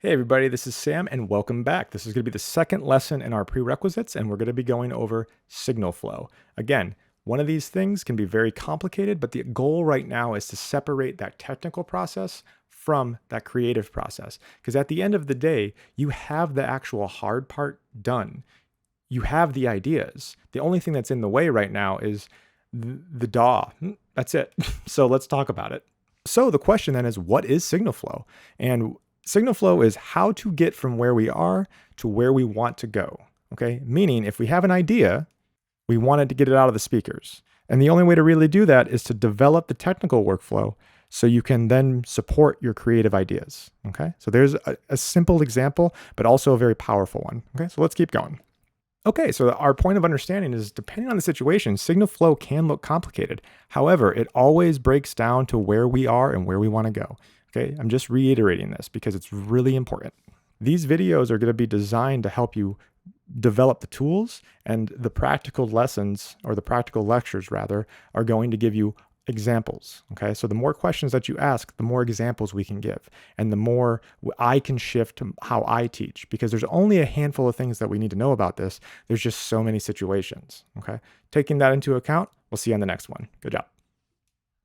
Hey everybody, this is Sam and welcome back. This is going to be the second lesson in our prerequisites and we're going to be going over signal flow. Again, one of these things can be very complicated, but the goal right now is to separate that technical process from that creative process. Because at the end of the day, you have the actual hard part done. You have the ideas. The only thing that's in the way right now is the DAW. That's it. So let's talk about it. So the question then is, what is signal flow? And signal flow is how to get from where we are to where we want to go. Okay, meaning if we have an idea, we wanted to get it out of the speakers. And the only way to really do that is to develop the technical workflow so you can then support your creative ideas. Okay, so there's a simple example, but also a very powerful one. Okay, so let's keep going. Okay, so our point of understanding is depending on the situation, signal flow can look complicated. However, it always breaks down to where we are and where we want to go. Okay, I'm just reiterating this because it's really important. These videos are going to be designed to help you develop the tools, and the practical lessons, or the practical lectures rather, are going to give you examples. Okay, so the more questions that you ask, the more examples we can give, and the more I can shift to how I teach, because there's only a handful of things that we need to know about this. There's just so many situations. Okay, taking that into account, we'll see you on the next one. Good job.